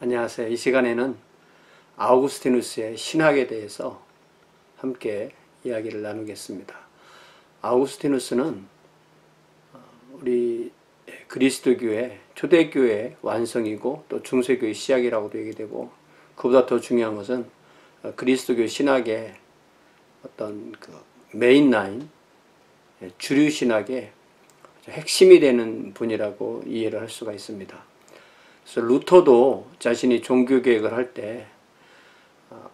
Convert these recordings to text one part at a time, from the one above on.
안녕하세요. 이 시간에는 아우구스티누스의 신학에 대해서 함께 이야기를 나누겠습니다. 아우구스티누스는 우리 그리스도교의 초대교회의 완성이고 또 중세교의 시작이라고도 얘기되고, 그보다 더 중요한 것은 그리스도교 신학의 어떤 그 메인라인, 주류 신학의 핵심이 되는 분이라고 이해를 할 수가 있습니다. 그래서 루터도 자신이 종교개혁을 할 때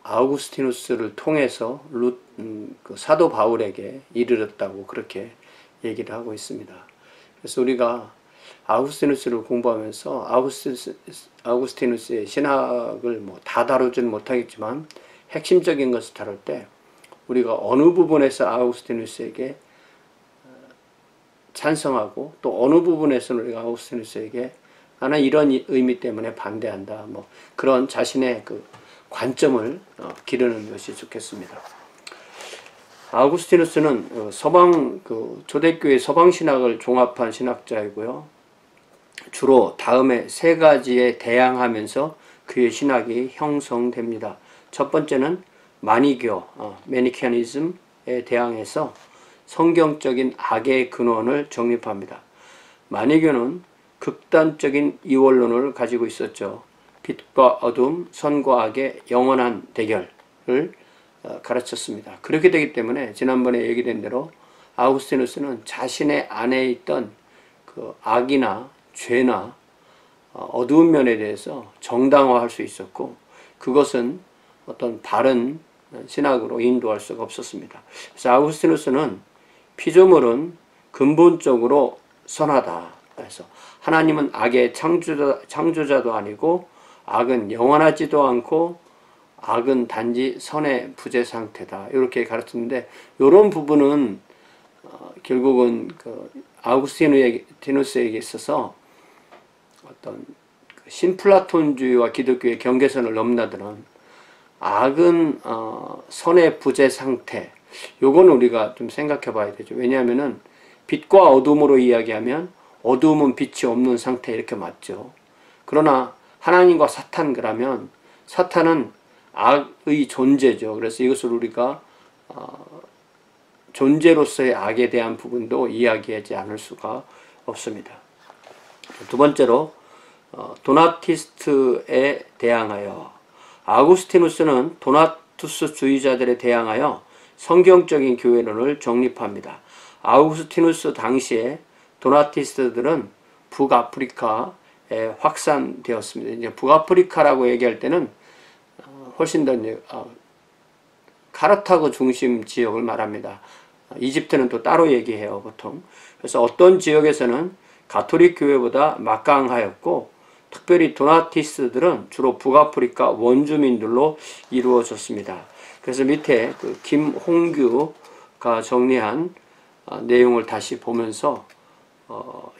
아우구스티누스를 통해서 그 사도 바울에게 이르렀다고 그렇게 얘기를 하고 있습니다. 그래서 우리가 아우구스티누스를 공부하면서 아우구스티누스의 신학을 다 다루지는 못하겠지만 핵심적인 것을 다룰 때 우리가 어느 부분에서 아우구스티누스에게 찬성하고 또 어느 부분에서는 우리가 아우구스티누스에게 나는 이런 의미 때문에 반대한다, 그런 자신의 그 관점을 기르는 것이 좋겠습니다. 아우구스티누스는 초대교회 서방 신학을 종합한 신학자이고요. 주로 다음에 세 가지에 대항하면서 그의 신학이 형성됩니다. 첫 번째는 마니교, 매니키아니즘에 대항해서 성경적인 악의 근원을 정립합니다. 마니교는 극단적인 이원론을 가지고 있었죠. 빛과 어둠, 선과 악의 영원한 대결을 가르쳤습니다. 그렇게 되기 때문에 지난번에 얘기된 대로 아우구스티누스는 자신의 안에 있던 그 악이나 죄나 어두운 면에 대해서 정당화할 수 있었고, 그것은 어떤 바른 신학으로 인도할 수가 없었습니다. 그래서 아우구스티누스는 피조물은 근본적으로 선하다. 그래서 하나님은 악의 창조자도 아니고 악은 영원하지도 않고 악은 단지 선의 부재 상태다, 이렇게 가르쳤는데, 이런 부분은 결국은 그 아우구스티누스에게 있어서 어떤 신플라톤주의와 기독교의 경계선을 넘나드는 악은 선의 부재 상태, 요거는 우리가 좀 생각해 봐야 되죠. 왜냐하면은 빛과 어둠으로 이야기하면 어두움은 빛이 없는 상태, 이렇게 맞죠. 그러나 하나님과 사탄, 그러면 사탄은 악의 존재죠. 그래서 이것을 우리가 존재로서의 악에 대한 부분도 이야기하지 않을 수가 없습니다. 두 번째로 도나티스트에 대항하여, 아우구스티누스는 도나투스주의자들에 대항하여 성경적인 교회론을 정립합니다. 아우구스티누스 당시에 도나티스트들은 북아프리카에 확산되었습니다. 이제 북아프리카라고 얘기할 때는 훨씬 더 카르타고 중심 지역을 말합니다. 이집트는 또 따로 얘기해요, 보통. 그래서 어떤 지역에서는 가톨릭 교회보다 막강하였고, 특별히 도나티스트들은 주로 북아프리카 원주민들로 이루어졌습니다. 그래서 밑에 그 김홍규가 정리한 내용을 다시 보면서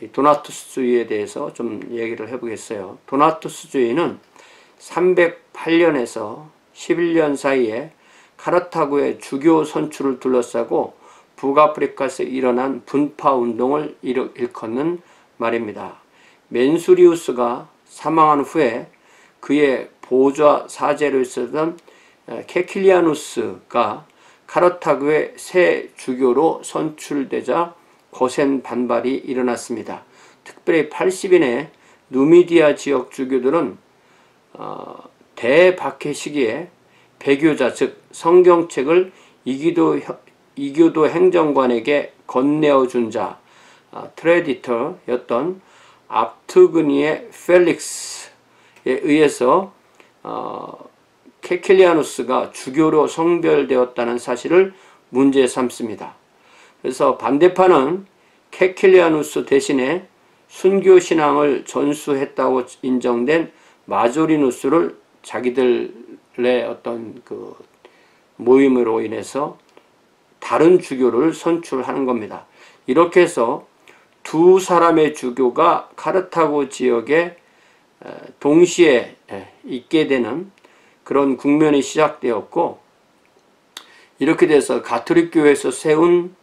이 도나투스주의에 대해서 좀 얘기를 해보겠어요. 도나투스주의는 308년에서 11년 사이에 카르타고의 주교 선출을 둘러싸고 북아프리카에서 일어난 분파운동을 일컫는 말입니다. 멘수리우스가 사망한 후에 그의 보좌 사제로 있었던 케킬리아누스가 카르타고의 새 주교로 선출되자 거센 반발이 일어났습니다. 특별히 80인의 누미디아 지역 주교들은 대박해 시기에 배교자, 즉 성경책을 이교도 행정관에게 건네어 준 자, 트레디터였던 압투그니의 펠릭스에 의해서 케킬리아누스가 주교로 성별되었다는 사실을 문제 삼습니다. 그래서 반대파는 케킬리아누스 대신에 순교신앙을 전수했다고 인정된 마조리누스를 자기들의 어떤 그 모임으로 인해서 다른 주교를 선출하는 겁니다. 이렇게 해서 두 사람의 주교가 카르타고 지역에 동시에 있게 되는 그런 국면이 시작되었고, 이렇게 돼서 가톨릭 교회에서 세운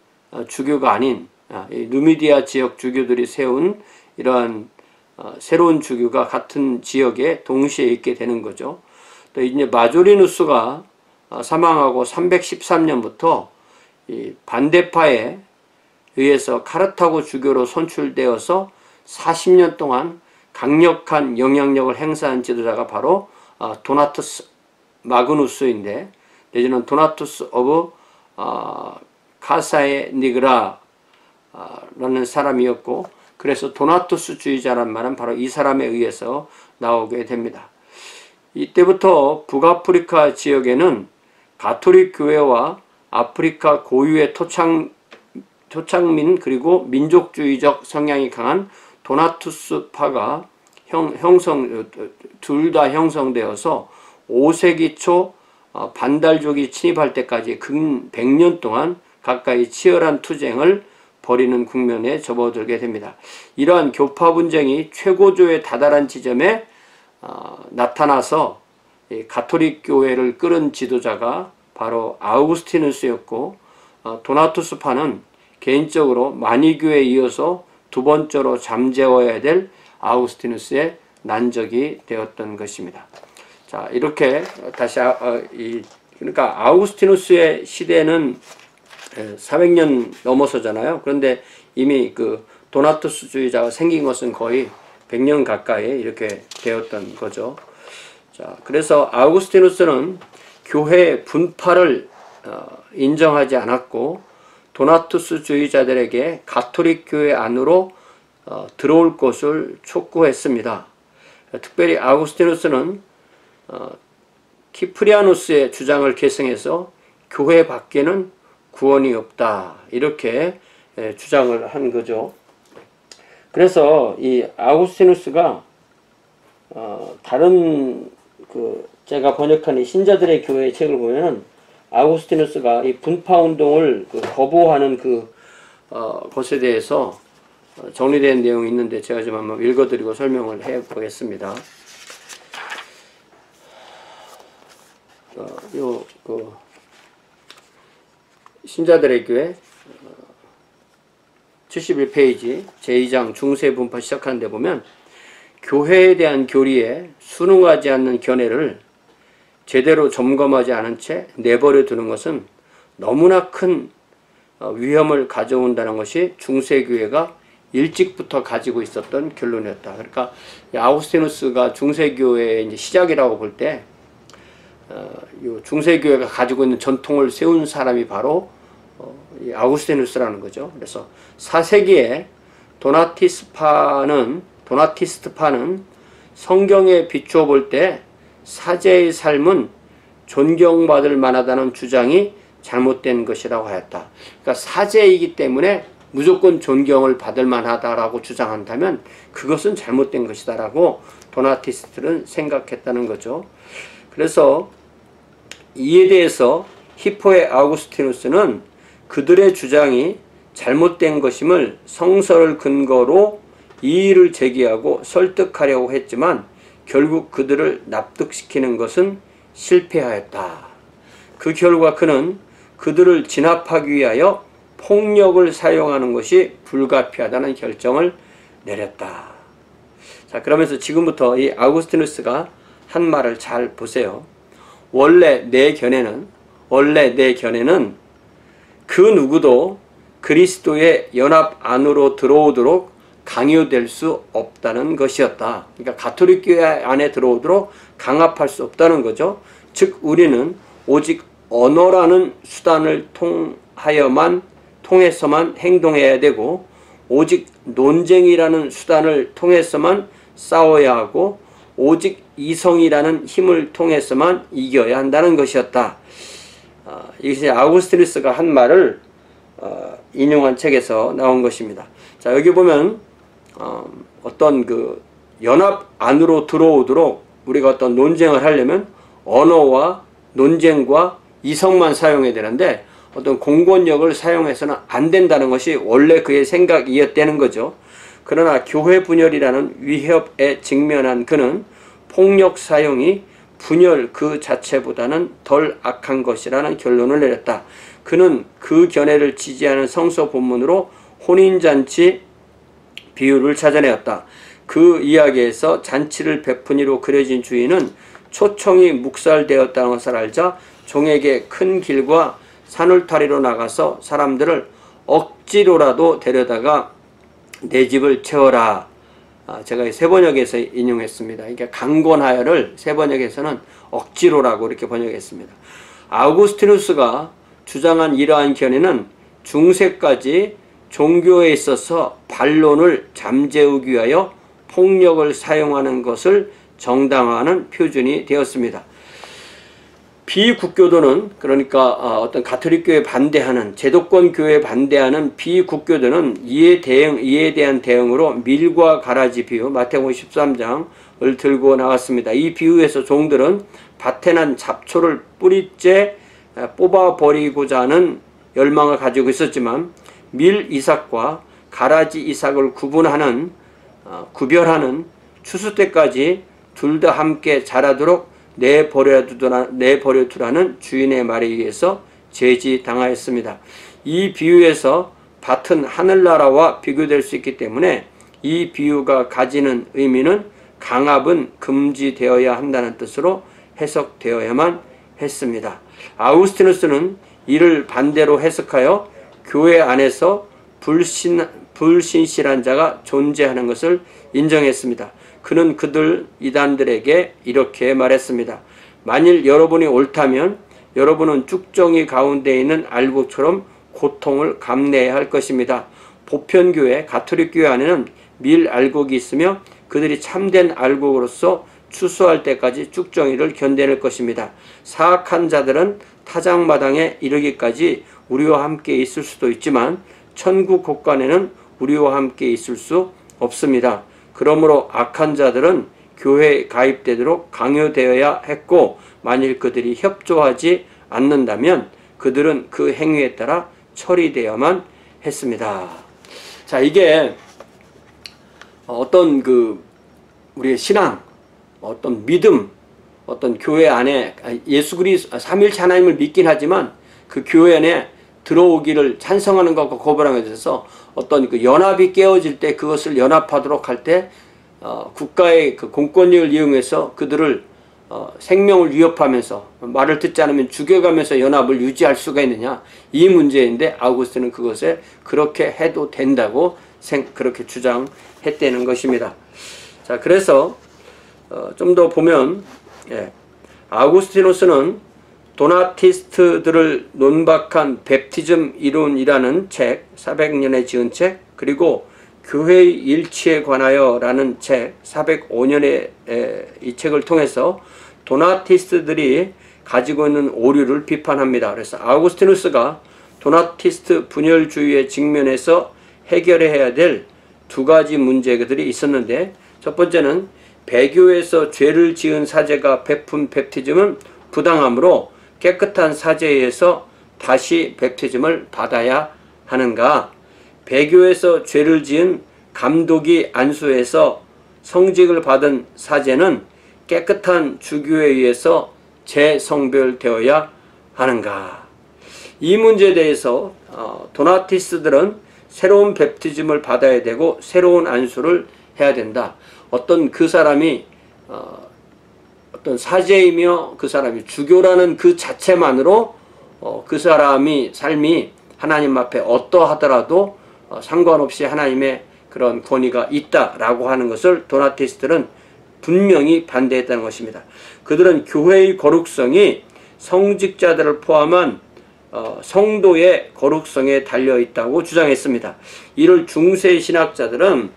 주교가 아닌 누미디아 지역 주교들이 세운 이러한 새로운 주교가 같은 지역에 동시에 있게 되는 거죠. 또 이제 마조리누스가 사망하고 313년부터 이 반대파에 의해서 카르타고 주교로 선출되어서 40년 동안 강력한 영향력을 행사한 지도자가 바로 도나투스 마그누스인데, 내지는 도나투스 오브 카사에 니그라 라는 사람이었고, 그래서 도나투스주의자란 말은 바로 이 사람에 의해서 나오게 됩니다. 이때부터 북아프리카 지역에는 가톨릭 교회와 아프리카 고유의 토착민 그리고 민족주의적 성향이 강한 도나투스파가 둘 다 형성되어서 5세기 초 반달족이 침입할 때까지 근 100년 동안 가까이 치열한 투쟁을 벌이는 국면에 접어들게 됩니다. 이러한 교파 분쟁이 최고조에 다다른 지점에 나타나서 가톨릭 교회를 끌은 지도자가 바로 아우구스티누스였고, 도나투스파는 개인적으로 마니교에 이어서 두 번째로 잠재워야 될 아우구스티누스의 난적이 되었던 것입니다. 자, 이렇게 다시 그러니까 아우구스티누스의 시대는 400년 넘어서잖아요. 그런데 이미 그 도나투스주의자가 생긴 것은 거의 100년 가까이 이렇게 되었던 거죠. 자, 그래서 아우구스티누스는 교회의 분파를 인정하지 않았고, 도나투스주의자들에게 가톨릭 교회 안으로 들어올 것을 촉구했습니다. 특별히 아우구스티누스는 키프리아누스의 주장을 계승해서 교회 밖에는 구원이 없다, 이렇게 주장을 한 거죠. 그래서 이 아우구스티누스가 다른 제가 번역한 이 신자들의 교회 책을 보면은 아우구스티누스가 이 분파 운동을 거부하는 것에 대해서 정리된 내용이 있는데, 제가 좀 한번 읽어드리고 설명을 해 보겠습니다. 신자들의 교회 71페이지 제2장 중세 분파 시작하는 데 보면, 교회에 대한 교리에 순응하지 않는 견해를 제대로 점검하지 않은 채 내버려 두는 것은 너무나 큰 위험을 가져온다는 것이 중세교회가 일찍부터 가지고 있었던 결론이었다. 그러니까 아우구스티누스가 중세교회의 이제 시작이라고 볼 때, 중세교회가 가지고 있는 전통을 세운 사람이 바로 아우구스티누스라는 거죠. 그래서 4세기에 도나티스트파는 성경에 비추어 볼 때 사제의 삶은 존경받을 만하다는 주장이 잘못된 것이라고 하였다. 그러니까 사제이기 때문에 무조건 존경을 받을 만하다라고 주장한다면 그것은 잘못된 것이다라고 도나티스트는 생각했다는 거죠. 그래서 이에 대해서 히포의 아우구스티누스는 그들의 주장이 잘못된 것임을 성서를 근거로 이의를 제기하고 설득하려고 했지만 결국 그들을 납득시키는 것은 실패하였다. 그 결과 그는 그들을 진압하기 위하여 폭력을 사용하는 것이 불가피하다는 결정을 내렸다. 자, 그러면서 지금부터 이 아우구스티누스가 한 말을 잘 보세요. 원래 내 견해는 그 누구도 그리스도의 연합 안으로 들어오도록 강요될 수 없다는 것이었다. 그러니까 가톨릭 교회 안에 들어오도록 강압할 수 없다는 거죠. 즉 우리는 오직 언어라는 수단을 통해서만 행동해야 되고, 오직 논쟁이라는 수단을 통해서만 싸워야 하고, 오직 이성이라는 힘을 통해서만 이겨야 한다는 것이었다. 이것이 아우구스티누스가 한 말을 인용한 책에서 나온 것입니다. 자, 여기 보면 어떤 연합 안으로 들어오도록 우리가 어떤 논쟁을 하려면 언어와 논쟁과 이성만 사용해야 되는데, 어떤 공권력을 사용해서는 안 된다는 것이 원래 그의 생각이었다는 거죠. 그러나 교회 분열이라는 위협에 직면한 그는 폭력 사용이 분열 그 자체보다는 덜 악한 것이라는 결론을 내렸다. 그는 그 견해를 지지하는 성서 본문으로 혼인잔치 비유를 찾아내었다. 그 이야기에서 잔치를 베푸니로 그려진 주인은 초청이 묵살되었다는 것을 알자 종에게 큰 길과 산울타리로 나가서 사람들을 억지로라도 데려다가 내 집을 채워라. 제가 세 번역에서 인용했습니다. 그러니까 강권하여를 세 번역에서는 억지로라고 이렇게 번역했습니다. 아우구스티누스가 주장한 이러한 견해는 중세까지 종교에 있어서 반론을 잠재우기 위하여 폭력을 사용하는 것을 정당화하는 표준이 되었습니다. 비국교도는, 그러니까 어떤 가톨릭교에 반대하는, 제도권 교회에 반대하는 비국교도는 이에 대한 대응으로 밀과 가라지 비유, 마태복음 13장을 들고 나왔습니다. 이 비유에서 종들은 밭에 난 잡초를 뿌리째 뽑아버리고자 하는 열망을 가지고 있었지만 밀 이삭과 가라지 이삭을 구별하는 추수 때까지 둘 다 함께 자라도록 내버려두라는 주인의 말에 의해서 제지당하였습니다. 이 비유에서 밭은 하늘나라와 비교될 수 있기 때문에 이 비유가 가지는 의미는 강압은 금지되어야 한다는 뜻으로 해석되어야만 했습니다. 아우구스티누스는 이를 반대로 해석하여 교회 안에서 불신실한 자가 존재하는 것을 인정했습니다. 그는 그들 이단들에게 이렇게 말했습니다. 만일 여러분이 옳다면 여러분은 쭉정이 가운데 있는 알곡처럼 고통을 감내해야 할 것입니다. 보편교회, 가톨릭교회 안에는 밀 알곡이 있으며 그들이 참된 알곡으로서 추수할 때까지 쭉정이를 견뎌낼 것입니다. 사악한 자들은 타작마당에 이르기까지 우리와 함께 있을 수도 있지만 천국 곳간에는 우리와 함께 있을 수 없습니다. 그러므로 악한 자들은 교회에 가입되도록 강요되어야 했고 만일 그들이 협조하지 않는다면 그들은 그 행위에 따라 처리되어야만 했습니다. 자, 이게 어떤 우리의 신앙, 어떤 믿음, 어떤 교회 안에 예수 그리스도 삼위일체 하나님을 믿긴 하지만 그 교회 안에 들어오기를 찬성하는 것과 거부하는 것에 있어서 어떤 그 연합이 깨어질 때 그것을 연합하도록 할 때 국가의 그 공권력을 이용해서 그들을 생명을 위협하면서 말을 듣지 않으면 죽여가면서 연합을 유지할 수가 있느냐, 이 문제인데 아우구스티는 그것에 그렇게 해도 된다고 그렇게 주장했다는 것입니다. 자, 그래서 좀 더 보면 아우구스티누스는 도나티스트들을 논박한 베프티즘 이론이라는 책, 400년에 지은 책, 그리고 교회의 일치에 관하여 라는 책, 405년에 이 책을 통해서 도나티스트들이 가지고 있는 오류를 비판합니다. 그래서 아우구스티누스가 도나티스트 분열주의에 직면해서 해결해야 될 두 가지 문제들이 있었는데, 첫 번째는 배교에서 죄를 지은 사제가 베푼 베프티즘은 부당하므로 깨끗한 사제에 의해서 다시 베프티즘을 받아야 하는가, 배교에서 죄를 지은 감독이 안수해서 성직을 받은 사제는 깨끗한 주교에 의해서 재성별되어야 하는가. 이 문제에 대해서 도나티스트들은 새로운 베프티즘을 받아야 되고 새로운 안수를 해야 된다. 어떤 그 사람이 어떤 사제이며 그 사람이 주교라는 그 자체만으로 그 사람이 삶이 하나님 앞에 어떠하더라도 상관없이 하나님의 그런 권위가 있다라고 하는 것을 도나티스트들은 분명히 반대했다는 것입니다. 그들은 교회의 거룩성이 성직자들을 포함한 성도의 거룩성에 달려있다고 주장했습니다. 이를 중세 신학자들은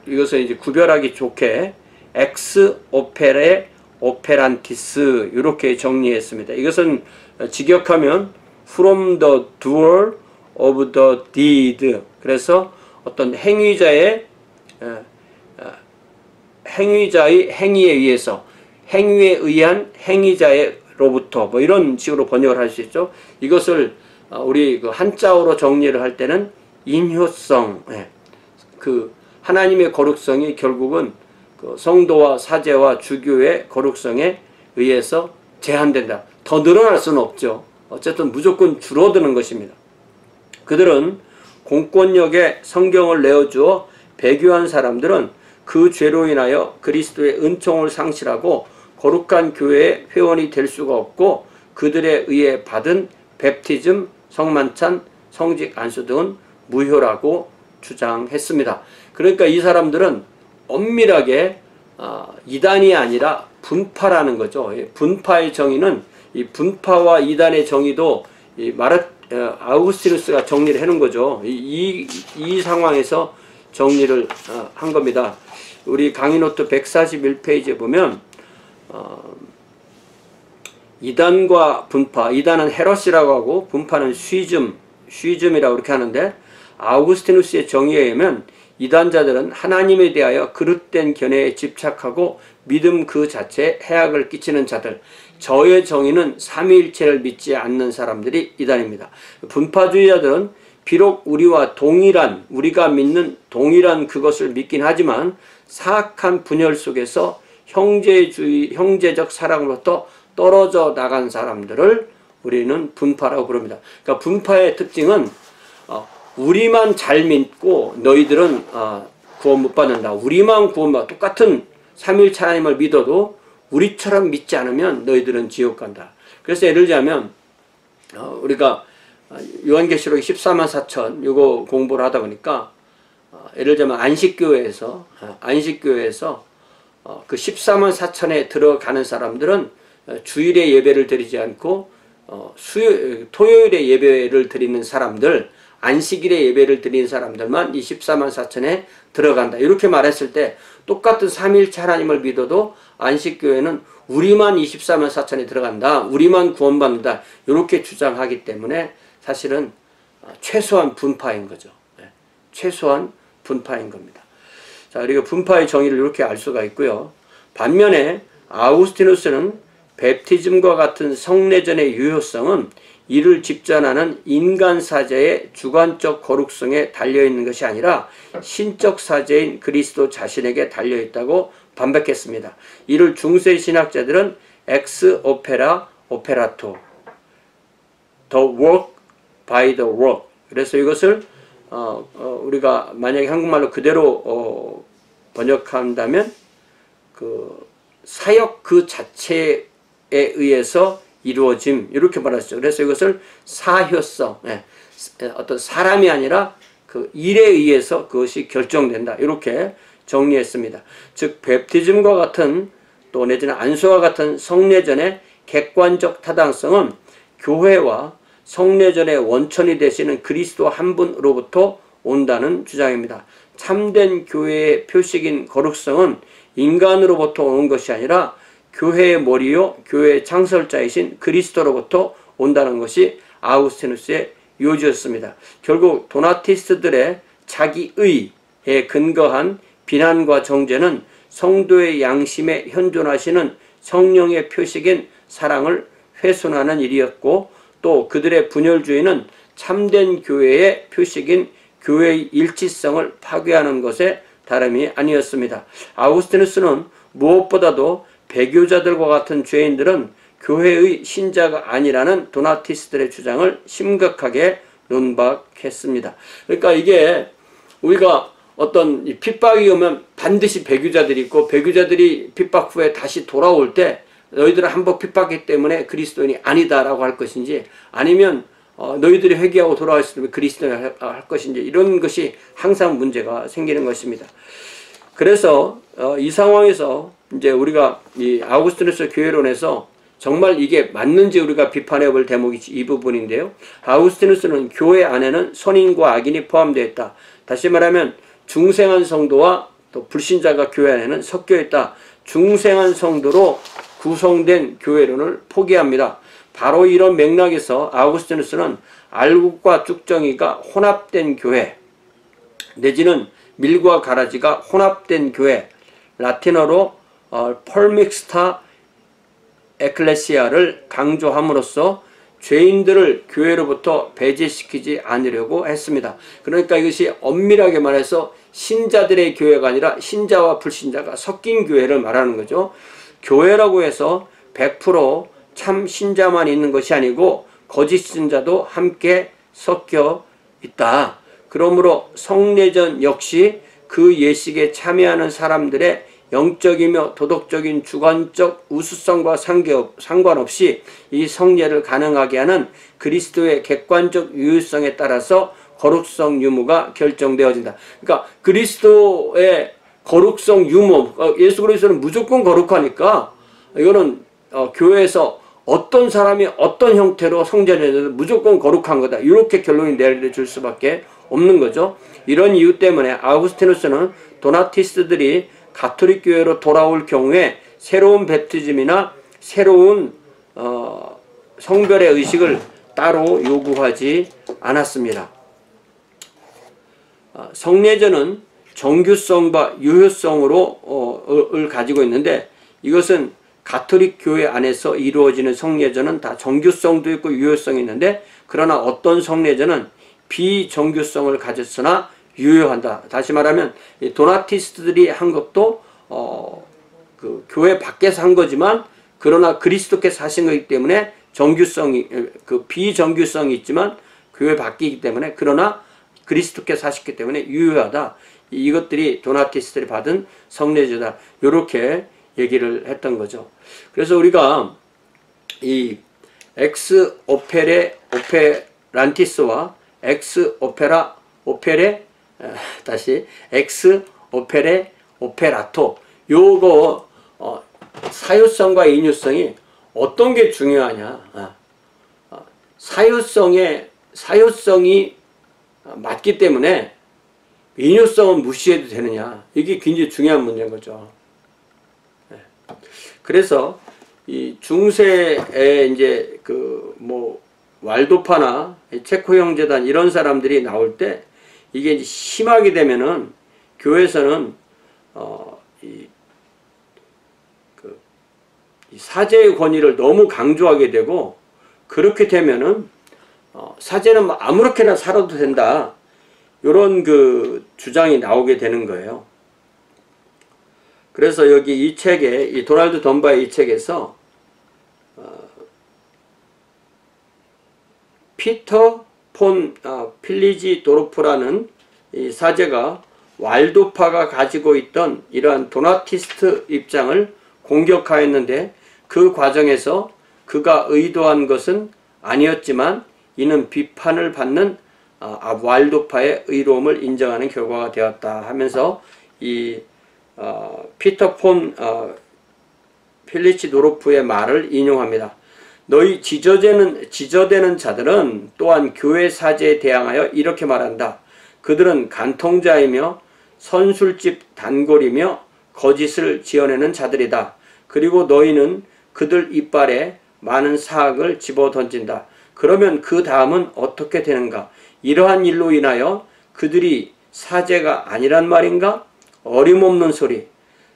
이것을 이제 구별하기 좋게 엑스 오페레 오페란티스 이렇게 정리했습니다. 이것은 직역하면 from the doer of the deed, 그래서 어떤 행위자의 행위에 의해서, 행위에 의한 행위자로부터 뭐 이런 식으로 번역을 할 수 있죠. 이것을 우리 그 한자어로 정리를 할 때는 인효성, 그 하나님의 거룩성이 결국은 그 성도와 사제와 주교의 거룩성에 의해서 제한된다. 더 늘어날 수는 없죠. 어쨌든 무조건 줄어드는 것입니다. 그들은 공권력에 성경을 내어주어 배교한 사람들은 그 죄로 인하여 그리스도의 은총을 상실하고 거룩한 교회의 회원이 될 수가 없고 그들에 의해 받은 베프티즘, 성만찬, 성직 안수 등은 무효라고 주장했습니다. 그러니까 이 사람들은 엄밀하게 이단이 아니라 분파라는 거죠. 분파의 정의는 이 분파와 이단의 정의도 아우구스티누스가 정리를 해놓은 거죠. 이 상황에서 정리를 한 겁니다. 우리 강의노트 141페이지에 보면 이단과 분파, 이단은 헤러시라고 하고 분파는 쉬즘이라고 이렇게 하는데, 아우구스티누스의 정의에 의하면 이단자들은 하나님에 대하여 그릇된 견해에 집착하고 믿음 그 자체에 해악을 끼치는 자들, 저의 정의는 삼위일체를 믿지 않는 사람들이 이단입니다. 분파주의자들은 비록 우리가 믿는 동일한 그것을 믿긴 하지만 사악한 분열 속에서 형제적 사랑으로부터 떨어져 나간 사람들을 우리는 분파라고 부릅니다. 그러니까 분파의 특징은 우리만 잘 믿고 너희들은 구원 못 받는다. 우리만 구원받아 똑같은 삼위일체 하나님을 믿어도 우리처럼 믿지 않으면 너희들은 지옥 간다. 그래서 예를 들자면 우리가 요한계시록 14만 4천 이거 공부를 하다 보니까 예를 들자면 안식교회에서 그 14만 4천에 들어가는 사람들은 주일에 예배를 드리지 않고 토요일에 예배를 드리는 사람들, 안식일에 예배를 드리는 사람들만 이 14만 4천에 들어간다. 이렇게 말했을 때 똑같은 삼위일체 하나님을 믿어도 안식교회는 우리만 24만 4천에 들어간다. 우리만 구원받는다. 이렇게 주장하기 때문에 사실은 최소한 분파인 거죠. 최소한 분파인 겁니다. 자, 그리고 분파의 정의를 이렇게 알 수가 있고요. 반면에 아우구스티누스는 베프티즘과 같은 성례전의 유효성은 이를 집전하는 인간 사제의 주관적 거룩성에 달려있는 것이 아니라 신적 사제인 그리스도 자신에게 달려있다고 반박했습니다. 이를 중세 신학자들은 엑스 오페라 오페라토, the work by the work. 그래서 이것을 우리가 만약에 한국말로 그대로 번역한다면 그 사역 그 자체에 의해서 이루어짐, 이렇게 말하죠. 그래서 이것을 사효성, 어떤 사람이 아니라 그 일에 의해서 그것이 결정된다, 이렇게 정리했습니다. 즉 베프티즘과 같은 또 내지는 안수와 같은 성례전의 객관적 타당성은 교회와 성례전의 원천이 되시는 그리스도 한 분으로부터 온다는 주장입니다. 참된 교회의 표식인 거룩성은 인간으로부터 오는 것이 아니라 교회의 머리요 교회의 창설자이신 그리스도로부터 온다는 것이 아우구스티누스의 요지였습니다. 결국 도나티스트들의 자기의에 근거한 비난과 정죄는 성도의 양심에 현존하시는 성령의 표식인 사랑을 훼손하는 일이었고, 또 그들의 분열주의는 참된 교회의 표식인 교회의 일치성을 파괴하는 것에 다름이 아니었습니다. 아우구스티누스는 무엇보다도 배교자들과 같은 죄인들은 교회의 신자가 아니라는 도나티스트들의 주장을 심각하게 논박했습니다. 그러니까 이게 우리가 어떤 핍박이 오면 반드시 배교자들이 있고, 배교자들이 핍박 후에 다시 돌아올 때 너희들은 한번 핍박했기 때문에 그리스도인이 아니다라고 할 것인지, 아니면 너희들이 회개하고 돌아왔을 때 그리스도인이 할 것인지, 이런 것이 항상 문제가 생기는 것입니다. 그래서 이 상황에서 이제 우리가 이 아우구스티누스 교회론에서 정말 이게 맞는지 우리가 비판해 볼 대목이 이 부분인데요. 아우구스티누스는 교회 안에는 선인과 악인이 포함되어 있다. 다시 말하면 중생한 성도와 또 불신자가 교회 안에는 섞여 있다. 중생한 성도로 구성된 교회론을 포기합니다. 바로 이런 맥락에서 아우구스티누스는 알곡과 쭉정이가 혼합된 교회, 내지는 밀과 가라지가 혼합된 교회, 라틴어로 펄믹스타 에클레시아를 강조함으로써 죄인들을 교회로부터 배제시키지 않으려고 했습니다. 그러니까 이것이 엄밀하게 말해서 신자들의 교회가 아니라 신자와 불신자가 섞인 교회를 말하는 거죠. 교회라고 해서 100% 참 신자만 있는 것이 아니고 거짓 신자도 함께 섞여 있다. 그러므로 성례전 역시 그 예식에 참여하는 사람들의 영적이며 도덕적인 주관적 우수성과 상관없이 이 성례를 가능하게 하는 그리스도의 객관적 유효성에 따라서 거룩성 유무가 결정되어진다. 그러니까 그리스도의 거룩성 유무, 예수 그리스도는 무조건 거룩하니까 이거는 교회에서 어떤 사람이 어떤 형태로 성전에서 무조건 거룩한 거다, 이렇게 결론이 내려줄 수밖에 없는 거죠. 이런 이유 때문에 아우구스티누스는 도나티스트들이 가톨릭 교회로 돌아올 경우에 새로운 베프티즘이나 새로운 성별의 의식을 따로 요구하지 않았습니다. 성례제는 정규성과 유효성을 가지고 있는데, 이것은 가톨릭 교회 안에서 이루어지는 성례제는 다 정규성도 있고 유효성이 있는데, 그러나 어떤 성례제는 비정규성을 가졌으나 유효한다. 다시 말하면 도나티스트들이 한 것도 그 교회 밖에서 한 거지만, 그러나 그리스도께서 하신 거기 때문에 정규성이, 그 비정규성이 있지만 교회 밖이기 때문에, 그러나 그리스도께서 하셨기 때문에 유효하다. 이것들이 도나티스트들이 받은 성례제다, 이렇게 얘기를 했던 거죠. 그래서 우리가 이 엑스 오페란티스와 엑스 오페레 엑스 오페라토, 요거 사유성과 인유성이 어떤 게 중요하냐, 사유성이 맞기 때문에 인유성은 무시해도 되느냐, 이게 굉장히 중요한 문제인 거죠. 그래서 이 중세에 이제 그 뭐 왈도파나 체코 형제단 이런 사람들이 나올 때, 이게 이제 심하게 되면은 교회에서는 이 사제의 권위를 너무 강조하게 되고, 그렇게 되면은 사제는 뭐 아무렇게나 살아도 된다, 요런 그 주장이 나오게 되는 거예요. 그래서 여기 이 책에, 이 도널드 덤바의 이 책에서 피터 폰 필리지 도르프라는 이 사제가 왈도파가 가지고 있던 이러한 도나티스트 입장을 공격하였는데, 그 과정에서 그가 의도한 것은 아니었지만 이는 비판을 받는 왈도파의 의로움을 인정하는 결과가 되었다 하면서, 이 피터 폰 필리치 도르프의 말을 인용합니다. 너희 지저대는 자들은 또한 교회 사제에 대항하여 이렇게 말한다. 그들은 간통자이며 선술집 단골이며 거짓을 지어내는 자들이다. 그리고 너희는 그들 이빨에 많은 사악을 집어던진다. 그러면 그 다음은 어떻게 되는가? 이러한 일로 인하여 그들이 사제가 아니란 말인가? 어림없는 소리.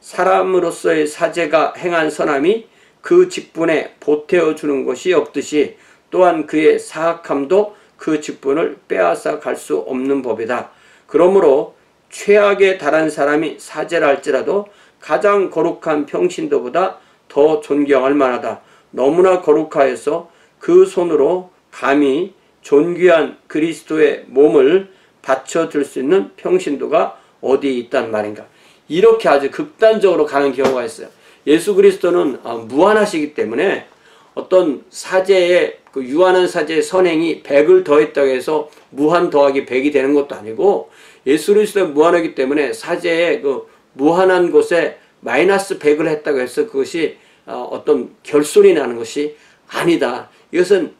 사람으로서의 사제가 행한 선함이 그 직분에 보태어 주는 것이 없듯이, 또한 그의 사악함도 그 직분을 빼앗아 갈 수 없는 법이다. 그러므로 최악에 달한 사람이 사제라 할지라도 가장 거룩한 평신도보다 더 존경할 만하다. 너무나 거룩하여서 그 손으로 감히 존귀한 그리스도의 몸을 받쳐줄 수 있는 평신도가 어디 있단 말인가. 이렇게 아주 극단적으로 가는 경우가 있어요. 예수 그리스도는 무한하시기 때문에 어떤 사제의 그 유한한 사제의 선행이 100을 더했다고 해서 무한 더하기 100이 되는 것도 아니고, 예수 그리스도는 무한하기 때문에 사제의 그 무한한 곳에 마이너스 100을 했다고 해서 그것이 어떤 결손이 나는 것이 아니다. 이것은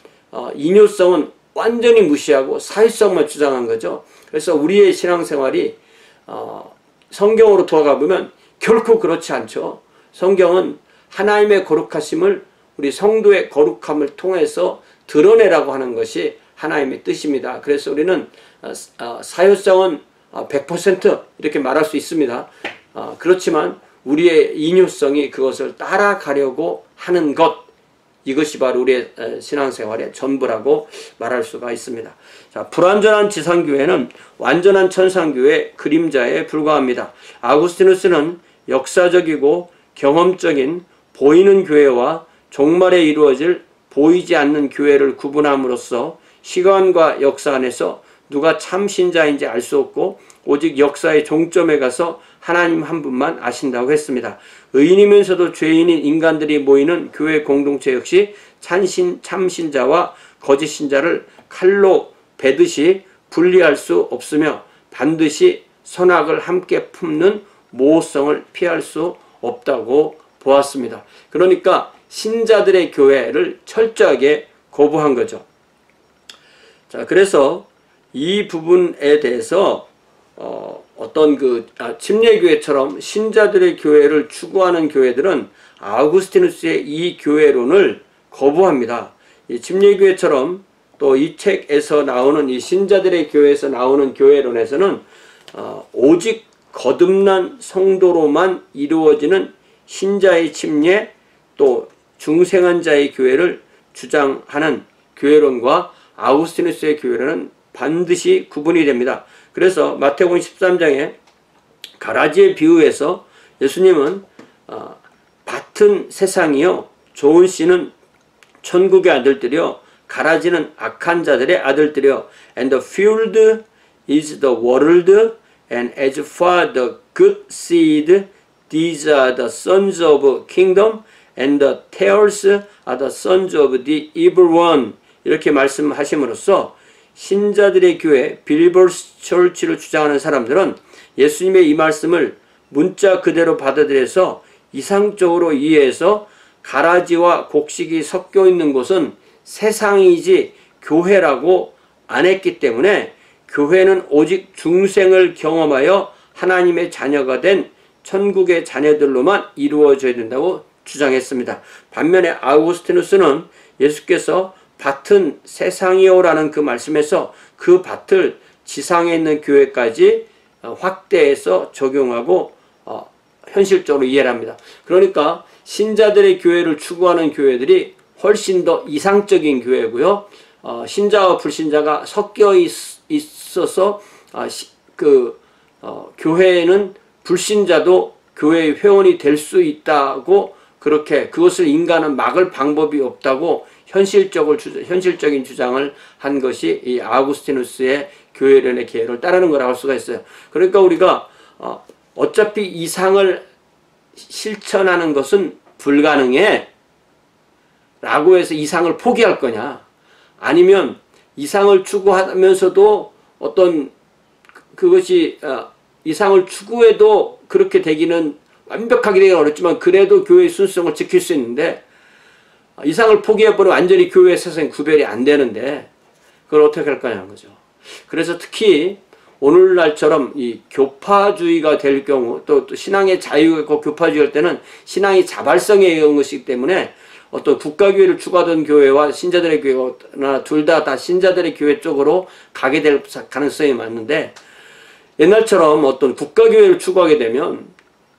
인효성은 완전히 무시하고 사유성만 주장한 거죠. 그래서 우리의 신앙생활이 성경으로 돌아가 보면 결코 그렇지 않죠. 성경은 하나님의 거룩하심을 우리 성도의 거룩함을 통해서 드러내라고 하는 것이 하나님의 뜻입니다. 그래서 우리는 사유성은 100% 이렇게 말할 수 있습니다. 그렇지만 우리의 인유성이 그것을 따라가려고 하는 것, 이것이 바로 우리의 신앙생활의 전부라고 말할 수가 있습니다. 자, 불완전한 지상교회는 완전한 천상교회의 그림자에 불과합니다. 아구스티누스는 역사적이고 경험적인 보이는 교회와 종말에 이루어질 보이지 않는 교회를 구분함으로써 시간과 역사 안에서 누가 참 신자인지 알 수 없고 오직 역사의 종점에 가서 하나님 한 분만 아신다고 했습니다. 의인이면서도 죄인인 인간들이 모이는 교회 공동체 역시 참 신자와 거짓 신자를 칼로 베듯이 분리할 수 없으며 반드시 선악을 함께 품는 모호성을 피할 수 없다고 보았습니다. 그러니까 신자들의 교회를 철저하게 거부한 거죠. 자, 그래서 이 부분에 대해서 어떤 침례교회처럼 신자들의 교회를 추구하는 교회들은 아우구스티누스의 이 교회론을 거부합니다. 이 침례교회처럼 또 이 책에서 나오는 이 신자들의 교회에서 나오는 교회론에서는 오직 거듭난 성도로만 이루어지는 신자의 침례 또 중생한 자의 교회를 주장하는 교회론과 아우구스티누스의 교회론은 반드시 구분이 됩니다. 그래서 마태복음 13장에 가라지의 비유에서 예수님은 밭은 세상이요 좋은 씨는 천국의 아들들이요 가라지는 악한 자들의 아들들이요 and the field is the world and as for the good seed these are the sons of kingdom and the tares are the sons of the evil one 이렇게 말씀하심으로써 신자들의 교회 빌리버스 처치를 주장하는 사람들은 예수님의 이 말씀을 문자 그대로 받아들여서 이상적으로 이해해서 가라지와 곡식이 섞여 있는 곳은 세상이지 교회라고 안 했기 때문에 교회는 오직 중생을 경험하여 하나님의 자녀가 된 천국의 자녀들로만 이루어져야 된다고 주장했습니다. 반면에 아우구스티누스는 예수께서 밭은 세상이요라는 그 말씀에서 그 밭을 지상에 있는 교회까지 확대해서 적용하고 현실적으로 이해를 합니다. 그러니까 신자들의 교회를 추구하는 교회들이 훨씬 더 이상적인 교회고요. 신자와 불신자가 섞여 있어서 교회에는 불신자도 교회의 회원이 될 수 있다고 그렇게 그것을 인간은 막을 방법이 없다고 현실적인 주장을 한 것이 이 아우구스티누스의 교회론의 계율을 따르는 거라고 할 수가 있어요. 그러니까 우리가 어차피 이상을 실천하는 것은 불가능해 라고 해서 이상을 포기할 거냐 아니면 이상을 추구하면서도 어떤 그것이 이상을 추구해도 그렇게 되기는 완벽하게 되기는 어렵지만 그래도 교회의 순수성을 지킬 수 있는데 이상을 포기해버리면 완전히 교회 세상에 구별이 안 되는데 그걸 어떻게 할 거냐는 거죠. 그래서 특히 오늘날처럼 이 교파주의가 될 경우 또 신앙의 자유가 있고 교파주의 할 때는 신앙이 자발성에 의한 것이기 때문에 어떤 국가교회를 추구하던 교회와 신자들의 교회나 둘 다 신자들의 교회 쪽으로 가게 될 가능성이 많은데 옛날처럼 어떤 국가교회를 추구하게 되면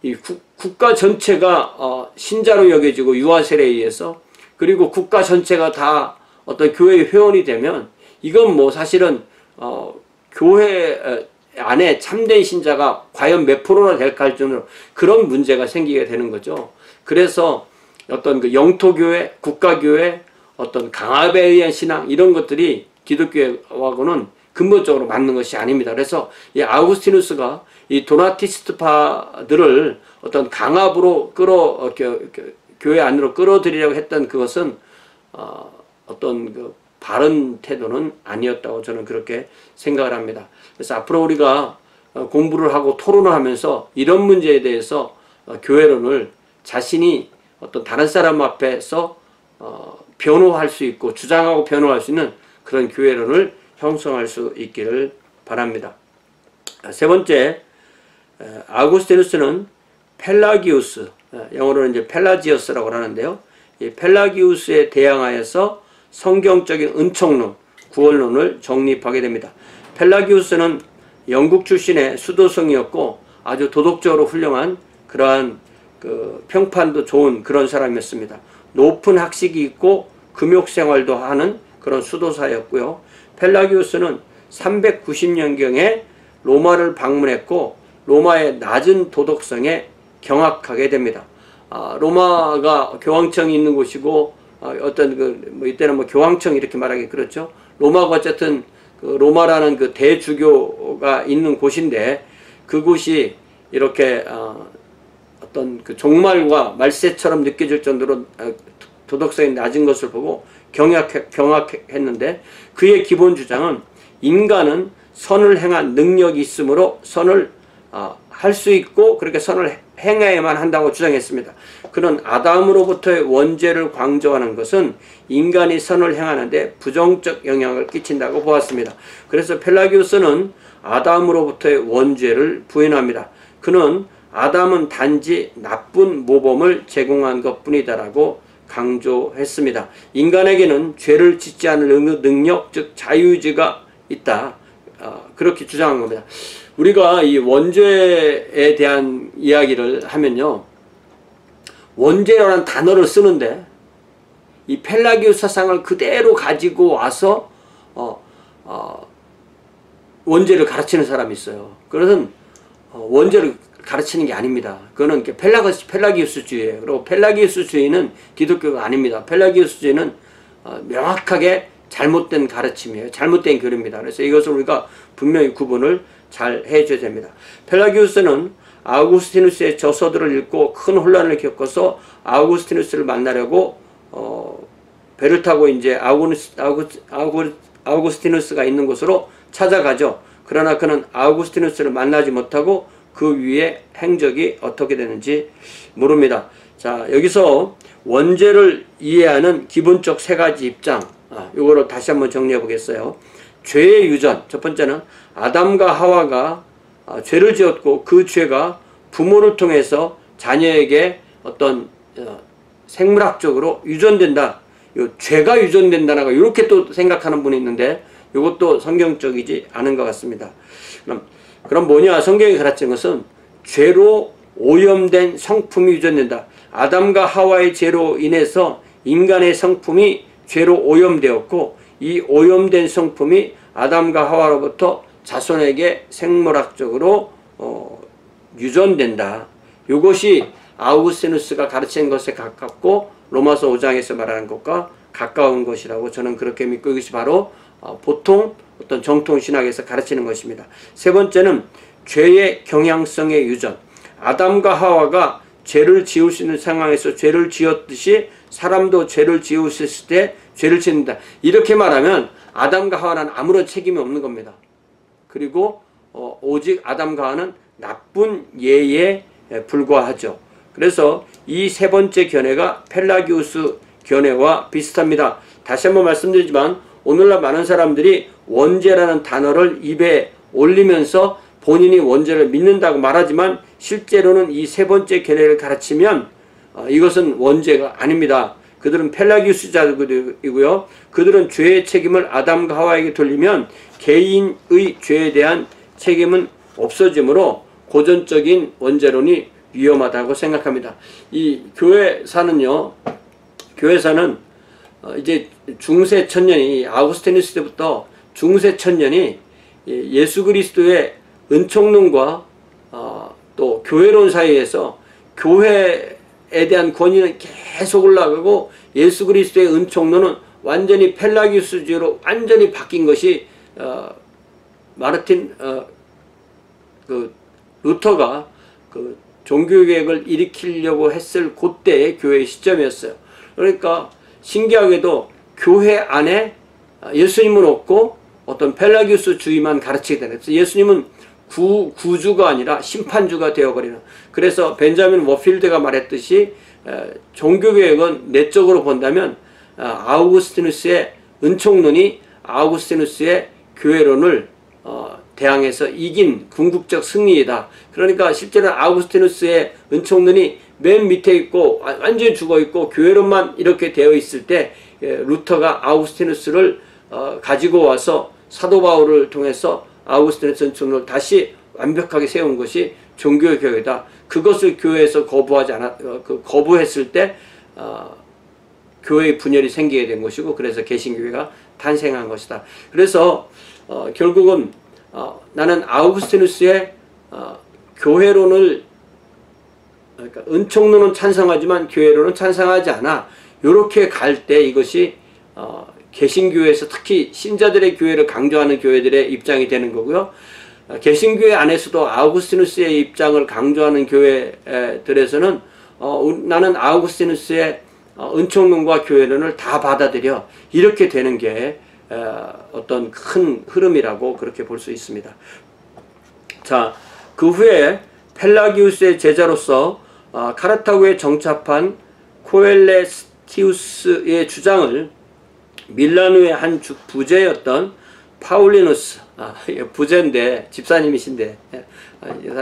이 국가 전체가 신자로 여겨지고 유아세례에 의해서 그리고 국가 전체가 다 어떤 교회의 회원이 되면 이건 뭐 사실은 교회 안에 참된 신자가 과연 몇 프로나 될까 할 정도로 그런 문제가 생기게 되는 거죠. 그래서 어떤 그 영토교회, 국가교회, 어떤 강압에 의한 신앙 이런 것들이 기독교하고는 근본적으로 맞는 것이 아닙니다. 그래서 이 아우구스티누스가 이 도나티스트파들을 어떤 강압으로 교회 안으로 끌어들이려고 했던 그것은 어떤 그 바른 태도는 아니었다고 저는 그렇게 생각을 합니다. 그래서 앞으로 우리가 공부를 하고 토론을 하면서 이런 문제에 대해서 교회론을 자신이 어떤 다른 사람 앞에서 변호할 수 있고 주장하고 변호할 수 있는 그런 교회론을 형성할 수 있기를 바랍니다. 세 번째, 아우구스티누스는 펠라기우스, 영어로는 이제 펠라지어스라고 하는데요. 이 펠라기우스에 대항하여서 성경적인 은총론, 구원론을 정립하게 됩니다. 펠라기우스는 영국 출신의 수도승이었고 아주 도덕적으로 훌륭한 그러한 그 평판도 좋은 그런 사람이었습니다. 높은 학식이 있고 금욕생활도 하는 그런 수도사였고요. 펠라기우스는 390년경에 로마를 방문했고 로마의 낮은 도덕성에 경악하게 됩니다. 로마가 교황청이 있는 곳이고 어떤 뭐 이때는 뭐 교황청 이렇게 말하기 그렇죠. 로마가 어쨌든 그 로마라는 그 대주교가 있는 곳인데 그곳이 이렇게 어떤 그 종말과 말세처럼 느껴질 정도로 도덕성이 낮은 것을 보고 경악했는데 그의 기본 주장은 인간은 선을 행한 능력이 있으므로 선을 할 수 있고 그렇게 선을 행해야만 한다고 주장했습니다. 그는 아담으로부터의 원죄를 강조하는 것은 인간이 선을 행하는데 부정적 영향을 끼친다고 보았습니다. 그래서 펠라기우스는 아담으로부터의 원죄를 부인합니다. 그는 아담은 단지 나쁜 모범을 제공한 것뿐이다라고 강조했습니다. 인간에게는 죄를 짓지 않을 능력, 즉 자유의지가 있다. 그렇게 주장한 겁니다. 우리가 이 원죄에 대한 이야기를 하면요, 원죄라는 단어를 쓰는데 이 펠라기우스 사상을 그대로 가지고 와서 원죄를 가르치는 사람이 있어요. 그것은 원죄를 가르치는 게 아닙니다. 그거는 펠라기우스주의예요. 그리고 펠라기우스주의는 기독교가 아닙니다. 펠라기우스주의는 명확하게 잘못된 가르침이에요. 잘못된 교리입니다. 그래서 이것을 우리가 분명히 구분을 잘 해줘야 됩니다. 펠라기우스는 아우구스티누스의 저서들을 읽고 큰 혼란을 겪어서 아우구스티누스를 만나려고 배를 타고 이제 아우구스티누스가 있는 곳으로 찾아가죠. 그러나 그는 아우구스티누스를 만나지 못하고 그 위에 행적이 어떻게 되는지 모릅니다. 자, 여기서 원죄를 이해하는 기본적 세 가지 입장, 이거를 다시 한번 정리해 보겠어요. 죄의 유전, 첫 번째는 아담과 하와가 죄를 지었고 그 죄가 부모를 통해서 자녀에게 어떤 생물학적으로 유전된다. 요 죄가 유전된다라고 이렇게 또 생각하는 분이 있는데 이것도 성경적이지 않은 것 같습니다. 그럼 뭐냐? 성경이 가르친 것은 죄로 오염된 성품이 유전된다. 아담과 하와의 죄로 인해서 인간의 성품이 죄로 오염되었고 이 오염된 성품이 아담과 하와로부터 자손에게 생물학적으로 유전된다. 이것이 아우구스티누스가 가르치는 것에 가깝고 로마서 5장에서 말하는 것과 가까운 것이라고 저는 그렇게 믿고 이것이 바로 보통 어떤 정통신학에서 가르치는 것입니다. 세 번째는 죄의 경향성의 유전. 아담과 하와가 죄를 지을 수 있는 상황에서 죄를 지었듯이 사람도 죄를 지었을 때 죄를 짓는다. 이렇게 말하면 아담과 하와는 아무런 책임이 없는 겁니다. 그리고 오직 아담과 하와는 나쁜 예에 불과하죠. 그래서 이 세 번째 견해가 펠라기우스 견해와 비슷합니다. 다시 한번 말씀드리지만 오늘날 많은 사람들이 원죄라는 단어를 입에 올리면서 본인이 원죄를 믿는다고 말하지만 실제로는 이 세 번째 견해를 가르치면 이것은 원죄가 아닙니다. 그들은 펠라기우스자들이고요. 그들은 죄의 책임을 아담과 하와에게 돌리면 개인의 죄에 대한 책임은 없어지므로 고전적인 원죄론이 위험하다고 생각합니다. 이 교회사는요, 교회사는 이제 중세 천년이 아우구스티누스 때부터 중세 천년이 예수 그리스도의 은총론과 또 교회론 사이에서 교회에 대한 권위는 계속 올라가고 예수 그리스도의 은총론은 완전히 펠라기우스주의로 완전히 바뀐 것이 마르틴 그 루터가 그 종교개혁을 일으키려고 했을 그때의 교회의 시점이었어요. 그러니까 신기하게도 교회 안에 예수님은 없고 어떤 펠라기우스주의만 가르치게 되는 거예요. 예수님은 구주가 아니라 심판주가 되어버리는. 그래서 벤자민 워필드가 말했듯이 종교개혁은 내적으로 본다면 아우구스티누스의 은총론이 아우구스티누스의 교회론을 대항해서 이긴 궁극적 승리이다. 그러니까 실제로 아우구스티누스의 은총론이 맨 밑에 있고 완전히 죽어있고 교회론만 이렇게 되어 있을 때 루터가 아우구스티누스를 가지고 와서 사도 바울을 통해서 아우구스티누스 은총론을 다시 완벽하게 세운 것이 종교의 교회다. 그것을 교회에서 거부했을 때 교회의 분열이 생기게 된 것이고 그래서 개신교회가 탄생한 것이다. 그래서 결국은 나는 아우구스티누스의 교회론을 그러니까 은총론은 찬성하지만 교회론은 찬성하지 않아. 이렇게 갈 때 이것이 개신교회에서 특히 신자들의 교회를 강조하는 교회들의 입장이 되는 거고요. 개신교회 안에서도 아우구스티누스의 입장을 강조하는 교회들에서는 나는 아우구스티누스의 은총론과 교회론을 다 받아들여, 이렇게 되는 게 어떤 큰 흐름이라고 그렇게 볼 수 있습니다. 자, 그 후에 펠라기우스의 제자로서 카르타고에 정착한 코엘레티우스의 주장을 밀라노의 한 부제였던 파울리누스, 부제인데 집사님이신데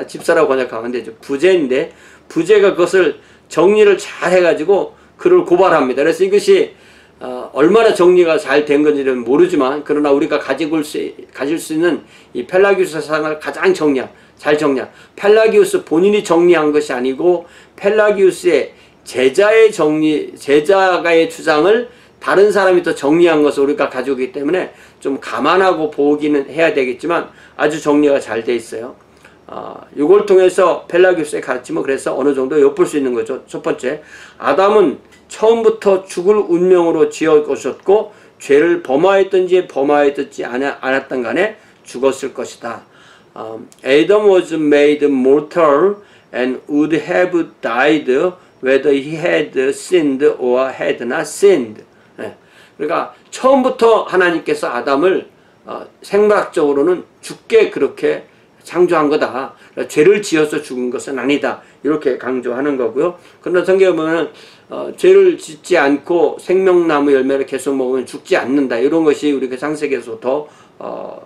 집사라고 번역하면 되죠. 부제인데 부제가 그것을 정리를 잘 해가지고 그를 고발합니다. 그래서 이것이 얼마나 정리가 잘 된 건지는 모르지만, 그러나 우리가 가질 수 있는 이 펠라기우스 사상을 가장 잘 정리한, 펠라기우스 본인이 정리한 것이 아니고 펠라기우스의 제자가의 주장을 다른 사람이 또 정리한 것을 우리가 가지고 있기 때문에 좀 감안하고 보기는 해야 되겠지만 아주 정리가 잘 돼 있어요. 이걸 통해서 펠라기우스의 가르침은 그래서 어느 정도 엿볼 수 있는 거죠. 첫 번째, 아담은 처음부터 죽을 운명으로 지어졌고 죄를 범하였든지 범하였든지 않았던 간에 죽었을 것이다. Adam was made mortal and would have died whether he had sinned or had not sinned. 그러니까 처음부터 하나님께서 아담을 생물학적으로는 죽게 그렇게 창조한 거다. 죄를 지어서 죽은 것은 아니다. 이렇게 강조하는 거고요. 그러나 성경에 보면 죄를 짓지 않고 생명나무 열매를 계속 먹으면 죽지 않는다. 이런 것이 우리가 창세기에서 더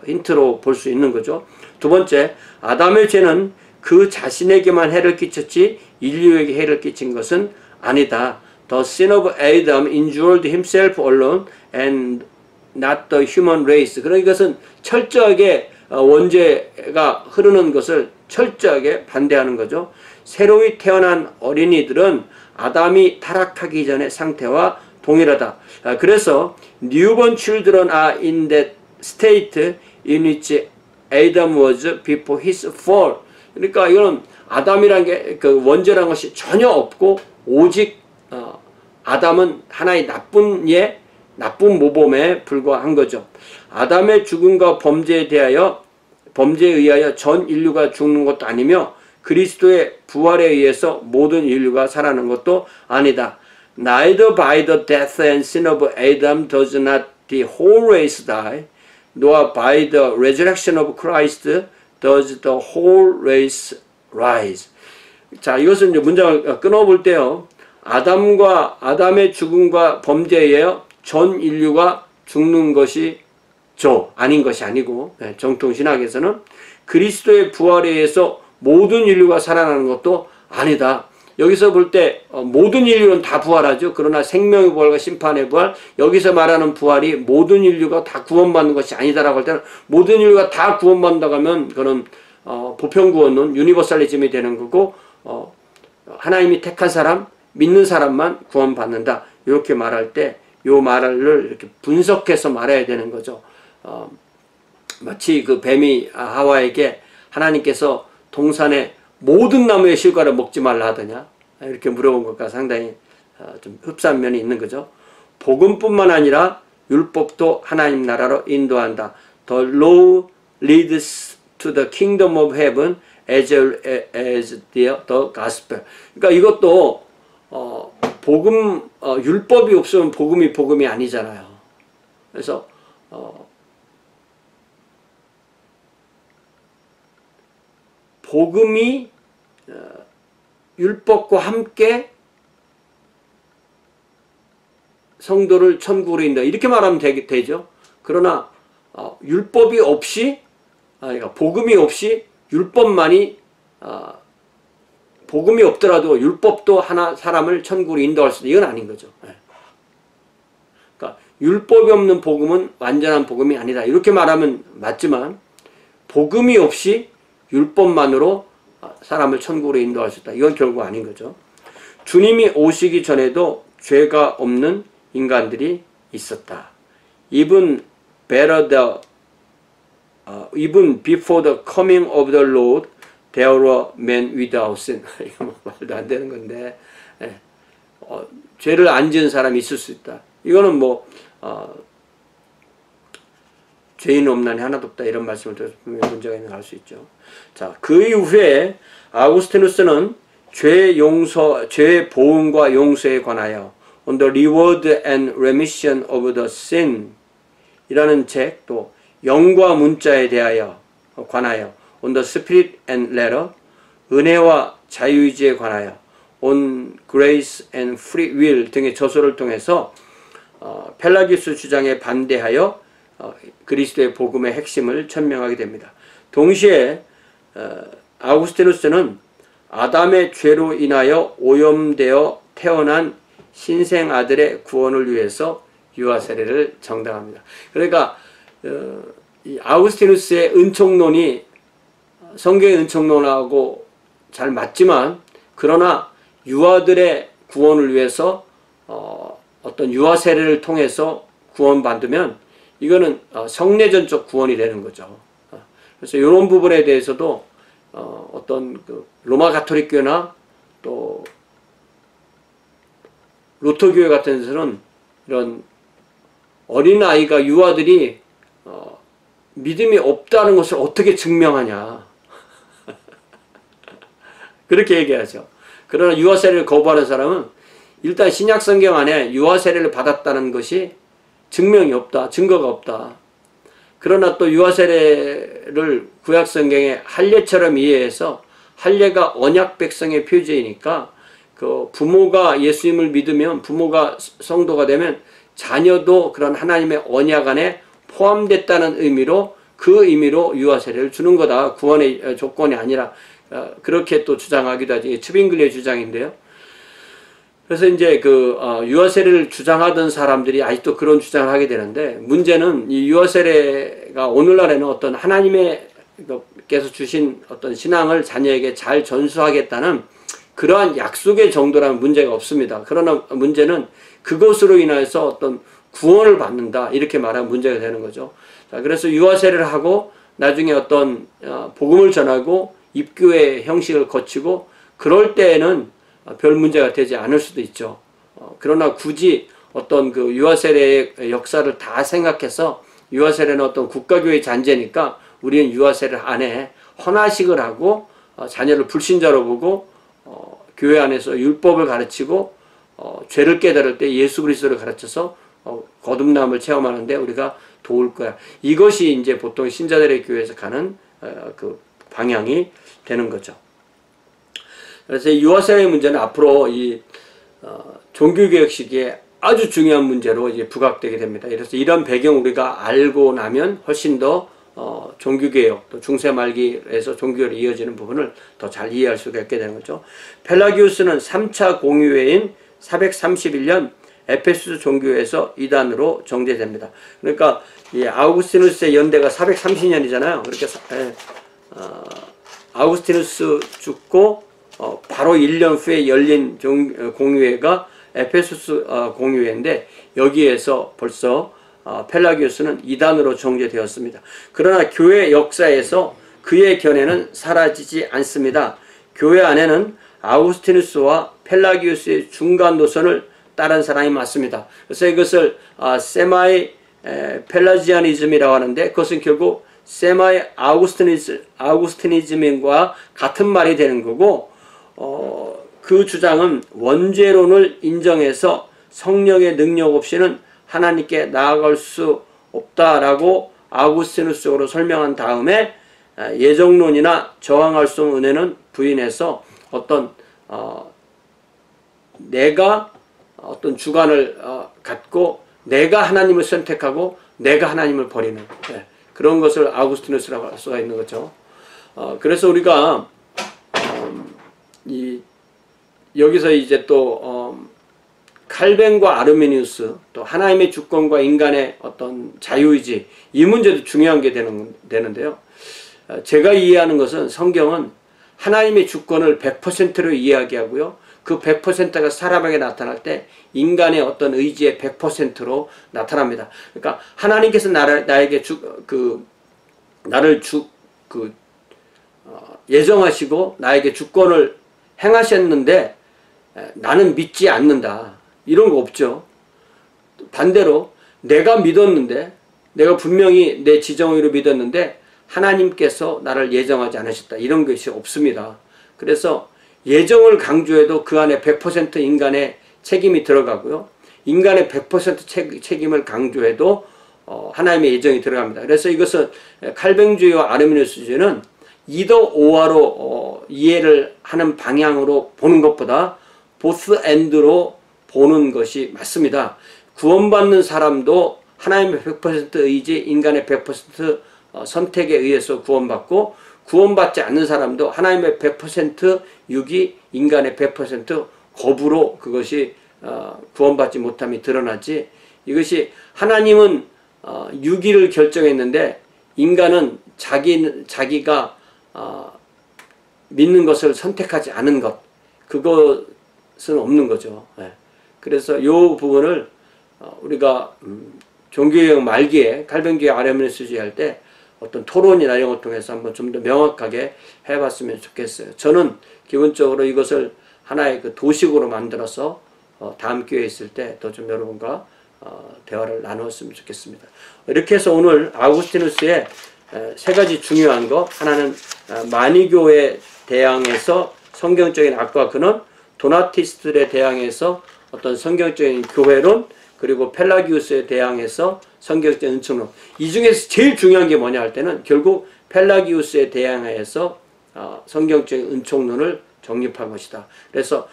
힌트로 볼 수 있는 거죠. 두 번째, 아담의 죄는 그 자신에게만 해를 끼쳤지 인류에게 해를 끼친 것은 아니다. The sin of Adam injured himself alone and not the human race. 그러니까 이것은 철저하게 원죄가 흐르는 것을 철저하게 반대하는 거죠. 새로이 태어난 어린이들은 아담이 타락하기 전의 상태와 동일하다. 그래서 newborn children are in that state in which Adam was before his fall. 그러니까 이건 아담이란 게 그 원죄라는 것이 전혀 없고 오직 아담은 하나의 나쁜 모범에 불과한 거죠. 아담의 죽음과 범죄에 의하여 전 인류가 죽는 것도 아니며 그리스도의 부활에 의해서 모든 인류가 살아나는 것도 아니다. Neither by the death and sin of Adam does not the whole race die, nor by the resurrection of Christ does the whole race rise. 자, 이것은 이제 문장을 끊어볼 때요. 아담의 죽음과 범죄에 의하여 전 인류가 죽는 것이 아닌 것이 아니고, 정통신학에서는 그리스도의 부활에 의해서 모든 인류가 살아나는 것도 아니다. 여기서 볼 때 모든 인류는 다 부활하죠. 그러나 생명의 부활과 심판의 부활, 여기서 말하는 부활이 모든 인류가 다 구원받는 것이 아니다라고 할 때는, 모든 인류가 다 구원받는다고 하면 그는 보편구원론, 유니버설리즘이 되는 거고, 하나님이 택한 사람, 믿는 사람만 구원받는다. 이렇게 말할 때 이 말을 이렇게 분석해서 말해야 되는 거죠. 마치 그 뱀이 하와에게 하나님께서 동산의 모든 나무의 실과를 먹지 말라 하더냐, 이렇게 물어본 것과 상당히 좀 흡사한 면이 있는 거죠. 복음뿐만 아니라 율법도 하나님 나라로 인도한다. The law leads to the kingdom of heaven as the gospel. 그러니까 이것도 율법이 없으면 복음이 아니잖아요. 그래서 복음이 율법과 함께 성도를 천국으로 인도한다. 이렇게 말하면 되죠. 그러나 율법이 없이, 그러니까 복음이 없이 율법만이, 복음이 없더라도 율법도 하나 사람을 천국으로 인도할 수도, 이건 아닌 거죠. 그러니까 율법이 없는 복음은 완전한 복음이 아니다. 이렇게 말하면 맞지만, 복음이 없이 율법만으로 사람을 천국으로 인도할 수 있다. 이건 결국 아닌 거죠. 주님이 오시기 전에도 죄가 없는 인간들이 있었다. Even before the coming of the Lord, there were men without sin. 이거 뭐 말도 안 되는 건데, 죄를 안 지은 사람이 있을 수 있다. 이거는 죄인 없나니 하나도 없다 이런 말씀을 드려서 분명히 문제가 있는 걸 알 수 있죠. 자, 그 이후에 아우구스티누스는 죄의 보응과 용서에 관하여 On the Reward and Remission of the Sin 이라는 책, 또 영과 문자에 대하여 관하여 On the Spirit and Letter 은혜와 자유의지에 관하여 On Grace and Free Will 등의 저서를 통해서 펠라기우스 주장에 반대하여 그리스도의 복음의 핵심을 천명하게 됩니다. 동시에 아우구스티누스는 아담의 죄로 인하여 오염되어 태어난 신생 아들의 구원을 위해서 유아 세례를 정당합니다. 그러니까 이 아우구스티누스의 은총론이 성경의 은총론하고 잘 맞지만, 그러나 유아들의 구원을 위해서 어떤 유아 세례를 통해서 구원받으면 이거는 성례전적 구원이 되는 거죠. 그래서 이런 부분에 대해서도 어떤 그 로마 가톨릭 교회나 또 루터 교회 같은 데서는 이런 어린아이가, 유아들이 믿음이 없다는 것을 어떻게 증명하냐 그렇게 얘기하죠. 그러나 유아 세례를 거부하는 사람은 일단 신약 성경 안에 유아 세례를 받았다는 것이 증명이 없다, 증거가 없다. 그러나 또 유아 세례를 구약 성경의 할례처럼 이해해서, 할례가 언약 백성의 표제이니까 그 부모가 예수님을 믿으면, 부모가 성도가 되면 자녀도 그런 하나님의 언약 안에 포함됐다는 의미로, 그 의미로 유아 세례를 주는 거다. 구원의 조건이 아니라 그렇게 또 주장하기도 하죠. 츠빙글리의 주장인데요. 그래서 이제 그 유아 세례를 주장하던 사람들이 아직도 그런 주장을 하게 되는데, 문제는 이 유아 세례가 오늘날에는 어떤 하나님께서 주신 어떤 신앙을 자녀에게 잘 전수하겠다는 그러한 약속의 정도라면 문제가 없습니다. 그러나 문제는 그것으로 인해서 어떤 구원을 받는다 이렇게 말하면 문제가 되는 거죠. 자, 그래서 유아 세례를 하고 나중에 어떤 복음을 전하고 입교의 형식을 거치고 그럴 때에는 별 문제가 되지 않을 수도 있죠. 그러나 굳이 어떤 그 유아 세례의 역사를 다 생각해서, 유아 세례는 어떤 국가교회 잔재니까 우리는 유아 세례 안에 헌화식을 하고 자녀를 불신자로 보고 교회 안에서 율법을 가르치고 죄를 깨달을 때 예수 그리스도를 가르쳐서 거듭남을 체험하는데 우리가 도울 거야. 이것이 이제 보통 신자들의 교회에서 가는 그 방향이 되는 거죠. 그래서 이 유아 세례의 문제는 앞으로 이 종교개혁 시기에 아주 중요한 문제로 이제 부각되게 됩니다. 그래서 이런 배경 우리가 알고 나면 훨씬 더 종교개혁, 또 중세 말기에서 종교개혁이 이어지는 부분을 더 잘 이해할 수가 있게 되는 거죠. 펠라기우스는 3차 공유회인 431년 에페소스 종교회에서 이단으로 정제됩니다. 그러니까 이 아우구스티누스의 연대가 430년이잖아요. 그렇게 아우구스티누스 죽고 바로 1년 후에 열린 공유회가 에페소스 공유회인데, 여기에서 벌써 펠라기우스는 이단으로 정제되었습니다. 그러나 교회 역사에서 그의 견해는 사라지지 않습니다. 교회 안에는 아우구스티누스와 펠라기우스의 중간 노선을 따른 사람이 많습니다. 그래서 이것을 세마이 펠라지아니즘이라고 하는데, 그것은 결국 세마이 아우구스티니즘과 같은 말이 되는 거고, 그 주장은 원죄론을 인정해서 성령의 능력 없이는 하나님께 나아갈 수 없다라고 아우구스티누스적으로 설명한 다음에 예정론이나 저항할 수 없는 은혜는 부인해서 어떤 내가 어떤 주관을 갖고 내가 하나님을 선택하고 내가 하나님을 버리는 그런 것을 아우구스티누스라고 할 수가 있는 거죠. 그래서 우리가 여기서 이제 또 칼뱅과 아르미니우스, 또 하나님의 주권과 인간의 어떤 자유의지, 이 문제도 중요한 게 되는데요. 제가 이해하는 것은 성경은 하나님의 주권을 100%로 이야기하고요. 그 100%가 사람에게 나타날 때 인간의 어떤 의지의 100%로 나타납니다. 그러니까 하나님께서 나에게 예정하시고 나에게 주권을 행하셨는데 나는 믿지 않는다. 이런 거 없죠. 반대로 내가 믿었는데 내가 분명히 내 지정의로 믿었는데 하나님께서 나를 예정하지 않으셨다. 이런 것이 없습니다. 그래서 예정을 강조해도 그 안에 100% 인간의 책임이 들어가고요. 인간의 100% 책임을 강조해도 하나님의 예정이 들어갑니다. 그래서 이것은 칼뱅주의와 아르미니우스주의는 이더 오화로 이해를 하는 방향으로 보는 것보다 보스 엔드로 보는 것이 맞습니다. 구원받는 사람도 하나님의 100% 의지, 인간의 100% 선택에 의해서 구원받고, 구원받지 않는 사람도 하나님의 100% 유기, 인간의 100% 거부로 그것이 구원받지 못함이 드러나지, 이것이 하나님은 유기를 결정했는데 인간은 자기가 믿는 것을 선택하지 않은 것, 그것은 없는 거죠. 그래서 이 부분을 우리가 종교개혁 말기에 칼뱅주의 아르미니우스주의 할 때 어떤 토론이나 이런 걸 통해서 한번 좀 더 명확하게 해봤으면 좋겠어요. 저는 기본적으로 이것을 하나의 그 도식으로 만들어서 다음 기회에 있을 때 더 좀 여러분과 대화를 나누었으면 좋겠습니다. 이렇게 해서 오늘 아우구스티누스의 세 가지 중요한 것, 하나는 마니교에 대항해서 성경적인 악과 근원, 도나티스트들에 대항해서 어떤 성경적인 교회론, 그리고 펠라기우스에 대항해서 성경적인 은총론. 이 중에서 제일 중요한 게 뭐냐 할 때는 결국 펠라기우스에 대항해서 성경적인 은총론을 정립한 것이다. 그래서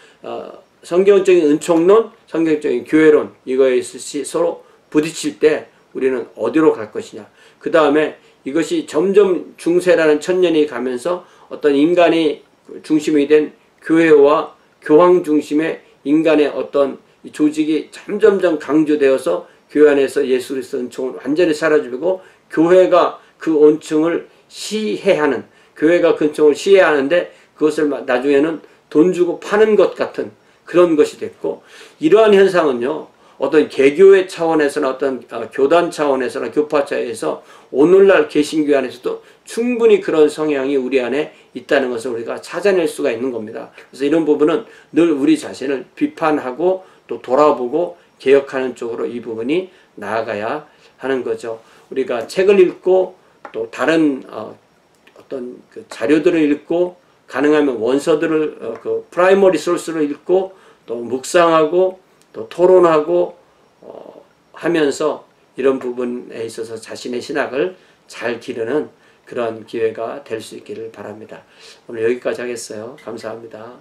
성경적인 은총론, 성경적인 교회론, 이거에 서로 부딪힐 때 우리는 어디로 갈 것이냐. 그 다음에 이것이 점점 중세라는 천년이 가면서 어떤 인간이 중심이 된 교회와 교황 중심의 인간의 어떤 조직이 점점점 강조되어서 교회 안에서 예수 그리스도 은총을 완전히 사라지고, 교회가 그 은총을 시해하는, 교회가 그 은총을 시해하는데 그것을 나중에는 돈 주고 파는 것 같은 그런 것이 됐고, 이러한 현상은요, 어떤 개교회 차원에서나 어떤 교단 차원에서나 교파 차원에서 오늘날 개신교 안에서도 충분히 그런 성향이 우리 안에 있다는 것을 우리가 찾아낼 수가 있는 겁니다. 그래서 이런 부분은 늘 우리 자신을 비판하고 또 돌아보고 개혁하는 쪽으로 이 부분이 나아가야 하는 거죠. 우리가 책을 읽고 또 다른 어떤 그 자료들을 읽고, 가능하면 원서들을 그 프라이머리 소스를 읽고 또 묵상하고 또 토론하고 하면서 이런 부분에 있어서 자신의 신학을 잘 기르는 그런 기회가 될 수 있기를 바랍니다. 오늘 여기까지 하겠어요. 감사합니다.